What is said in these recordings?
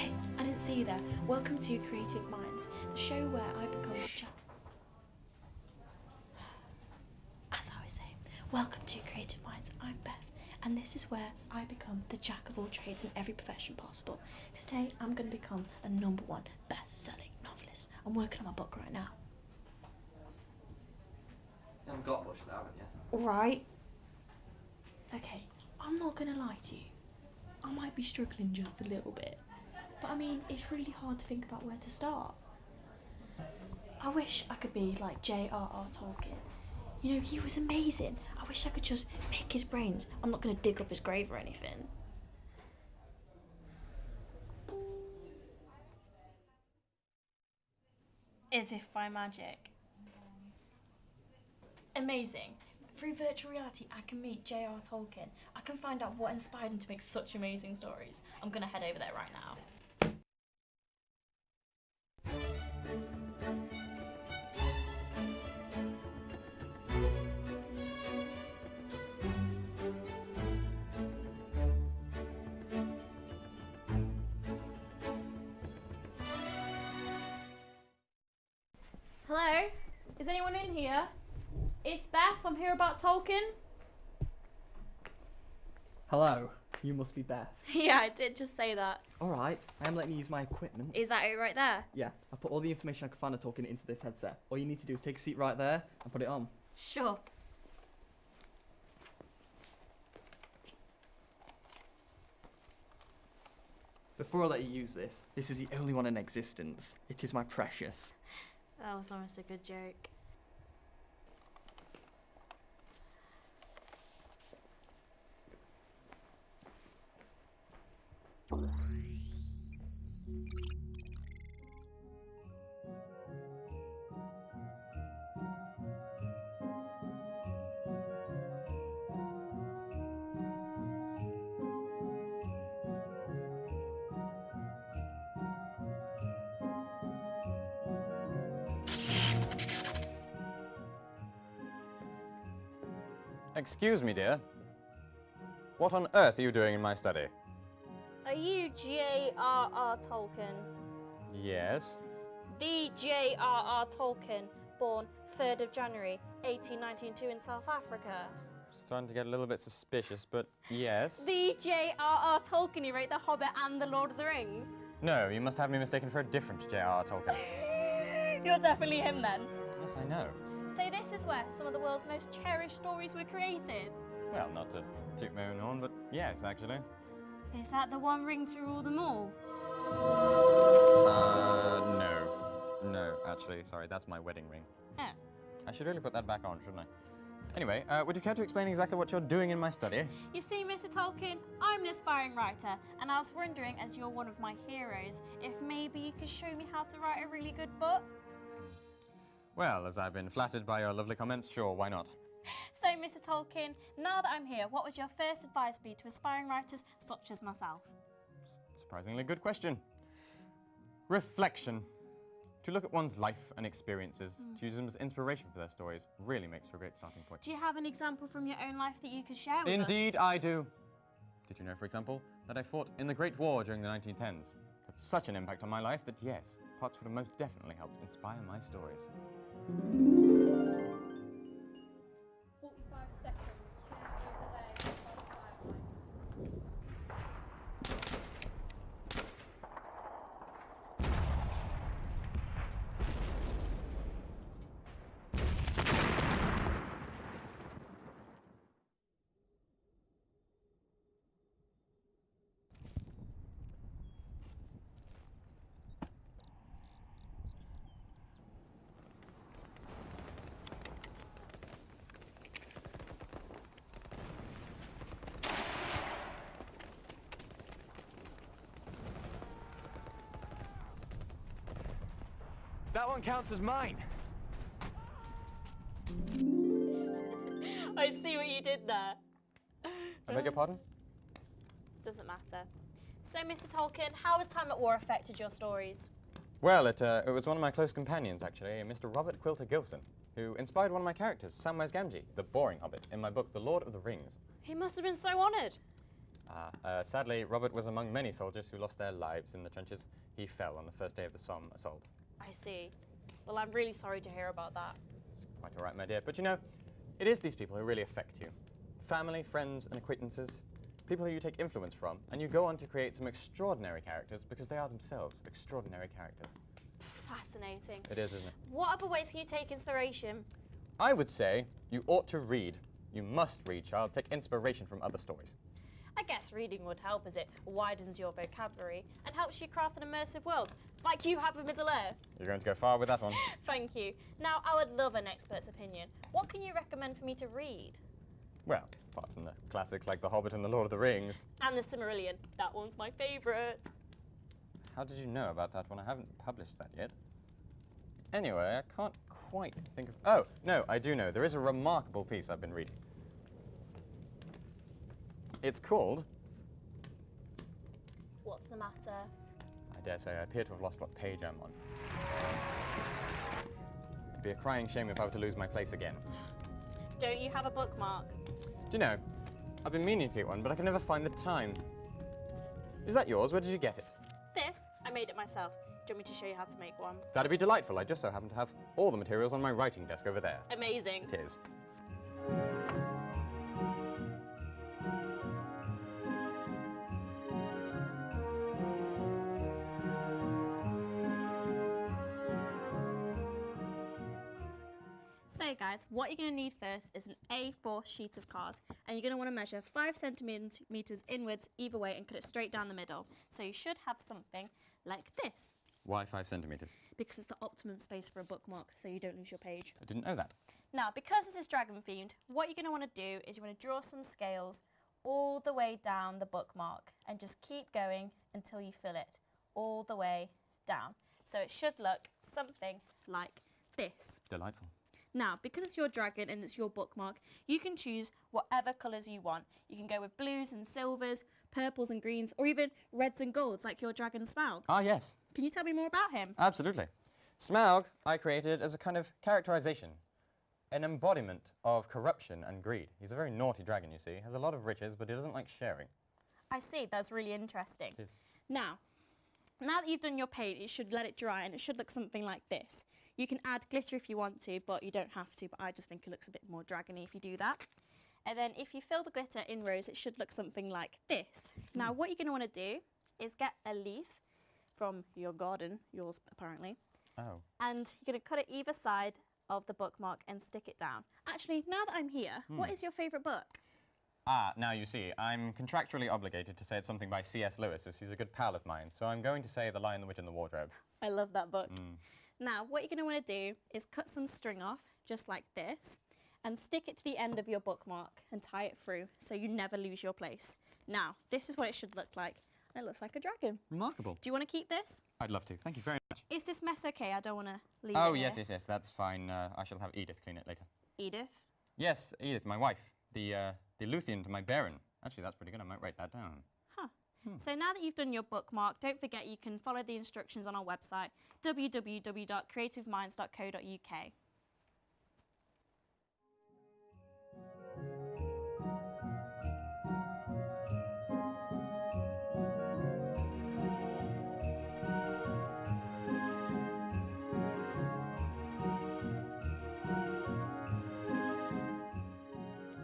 Hey, I didn't see you there. Welcome to Creative Minds, the show where I become a jack. As I was saying, welcome to Creative Minds. I'm Beth, and this is where I become the jack of all trades in every profession possible. Today, I'm going to become a #1 best-selling novelist. I'm working on my book right now. You haven't got much there, haven't you? Right. Okay, I'm not going to lie to you. I might be struggling just a little bit. But I mean, it's really hard to think about where to start. I wish I could be like J.R.R. Tolkien. You know, he was amazing. I wish I could just pick his brains. I'm not going to dig up his grave or anything. As if by magic. Amazing. Through virtual reality, I can meet J.R.R. Tolkien. I can find out what inspired him to make such amazing stories. I'm going to head over there right now. Hello? Is anyone in here? It's Beth. I'm here about Tolkien. Hello, you must be Beth. Yeah, I did just say that. Alright, I am letting you use my equipment. Is that it right there? Yeah, I put all the information I could find on Tolkien into this headset. All you need to do is take a seat right there and put it on. Sure. Before I let you use this, this is the only one in existence. It is my precious. That was almost a good joke. Excuse me, dear. What on earth are you doing in my study? Are you J.R.R. Tolkien? Yes. The J.R.R. Tolkien, born 3rd of January, 1892 in South Africa. Starting to get a little bit suspicious, but yes. The J.R.R. Tolkien who wrote The Hobbit and The Lord of the Rings. No, you must have me mistaken for a different J.R.R. Tolkien. You're definitely him then. Yes, I know. So this is where some of the world's most cherished stories were created. Well, not to toot my own horn, but yes, actually. Is that the One Ring to rule them all? No. No, actually, sorry, that's my wedding ring. Oh. I should really put that back on, shouldn't I? Anyway, would you care to explain exactly what you're doing in my study? You see, Mr. Tolkien, I'm an aspiring writer, and I was wondering, as you're one of my heroes, if maybe you could show me how to write a really good book? Well, as I've been flattered by your lovely comments, sure, why not? So, Mr. Tolkien, now that I'm here, what would your first advice be to aspiring writers such as myself? Surprisingly good question. Reflection. To look at one's life and experiences, to use them as inspiration for their stories, really makes for a great starting point. Do you have an example from your own life that you could share with us? Indeed, I do. Did you know, for example, that I fought in the Great War during the 1910s? It had such an impact on my life that, yes, parts would have most definitely helped inspire my stories. 45 seconds. Over there, by the fireplace. That one counts as mine. I see what you did there. I beg your pardon? Doesn't matter. So, Mr. Tolkien, how has time at war affected your stories? Well, it was one of my close companions, actually, Mr. Robert Quilter Gilson, who inspired one of my characters, Samwise Gamgee, the boring hobbit, in my book, The Lord of the Rings. He must have been so honoured. Sadly, Robert was among many soldiers who lost their lives in the trenches. He fell on the first day of the Somme assault. I see. Well, I'm really sorry to hear about that. It's quite all right, my dear. But you know, it is these people who really affect you. Family, friends, and acquaintances. People who you take influence from, and you go on to create some extraordinary characters because they are themselves extraordinary characters. Fascinating. It is, isn't it? What other ways can you take inspiration? I would say you ought to read. You must read, child. Take inspiration from other stories. I guess reading would help as it widens your vocabulary and helps you craft an immersive world, like you have with Middle-earth. You're going to go far with that one. Thank you. Now, I would love an expert's opinion. What can you recommend for me to read? Well, apart from the classics like The Hobbit and The Lord of the Rings. And the Silmarillion. That one's my favourite. How did you know about that one? I haven't published that yet. Anyway, I can't quite think of... Oh, no, I do know. There is a remarkable piece I've been reading. It's called... What's the matter? I dare say I appear to have lost what page I'm on. It'd be a crying shame if I were to lose my place again. Don't you have a bookmark? Do you know, I've been meaning to get one, but I can never find the time. Is that yours? Where did you get it? This? I made it myself. Do you want me to show you how to make one? That'd be delightful. I just so happen to have all the materials on my writing desk over there. Amazing. It is. So guys, what you're going to need first is an A4 sheet of cards, and you're going to want to measure 5 centimeters inwards either way and cut it straight down the middle. So you should have something like this, Why 5 centimeters? because it's the optimum space for a bookmark, so you don't lose your page. I didn't know that. Now, because this is dragon themed, what you're going to want to do is you want to draw some scales all the way down the bookmark and just keep going until you fill it all the way down. So it should look something like this. Delightful. Now, because it's your dragon and it's your bookmark, you can choose whatever colours you want. You can go with blues and silvers, purples and greens, or even reds and golds like your dragon Smaug. Ah, yes. Can you tell me more about him? Absolutely. Smaug, I created as a kind of characterization, an embodiment of corruption and greed. He's a very naughty dragon, you see. He has a lot of riches, but he doesn't like sharing. I see, that's really interesting. It is. Now that you've done your paint, you should let it dry and it should look something like this. You can add glitter if you want to, but you don't have to, but I just think it looks a bit more dragony if you do that. And then if you fill the glitter in rows, it should look something like this. Now, what you're going to want to do is get a leaf from your garden, yours apparently, Oh. and you're going to cut it either side of the bookmark and stick it down. Actually, now that I'm here, what is your favourite book? Ah, now you see, I'm contractually obligated to say it's something by C.S. Lewis, as he's a good pal of mine, so I'm going to say The Lion, the Witch, and the Wardrobe. I love that book. Now, what you're going to want to do is cut some string off, just like this, and stick it to the end of your bookmark and tie it through so you never lose your place. Now, this is what it should look like. And it looks like a dragon. Remarkable. Do you want to keep this? I'd love to. Thank you very much. Is this mess okay? I don't want to leave Oh, it yes, here. yes, that's fine. I shall have Edith clean it later. Edith? Yes, Edith, my wife. The Luthien to my Baron. Actually, that's pretty good. I might write that down. Huh. So now that you've done your bookmark, don't forget you can follow the instructions on our website, www.creativeminds.co.uk.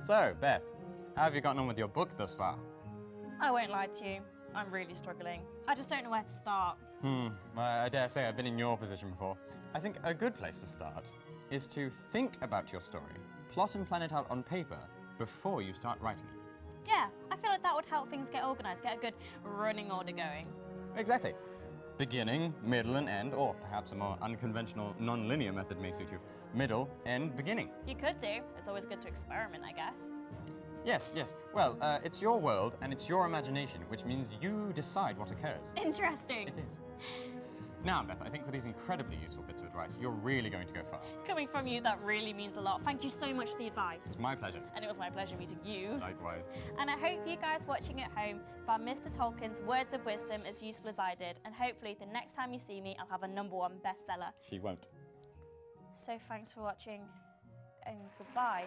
So, Beth, how have you gotten on with your book thus far? I won't lie to you. I'm really struggling. I just don't know where to start. I dare say I've been in your position before. I think a good place to start is to think about your story, plot and plan it out on paper before you start writing it. Yeah, I feel like that would help things get organised, get a good running order going. Exactly. Beginning, middle, and end, or perhaps a more unconventional, non-linear method may suit you. Middle, end, beginning. You could do. It's always good to experiment, I guess. Yes, yes. Well, it's your world and it's your imagination, which means you decide what occurs. Interesting. It is. Now, Beth, I think with these incredibly useful bits of advice, you're really going to go far. Coming from you, that really means a lot. Thank you so much for the advice. It's my pleasure. And it was my pleasure meeting you. Likewise. And I hope you guys watching at home found Mr. Tolkien's words of wisdom as useful as I did. And hopefully the next time you see me, I'll have a #1 bestseller. She won't. So thanks for watching and goodbye.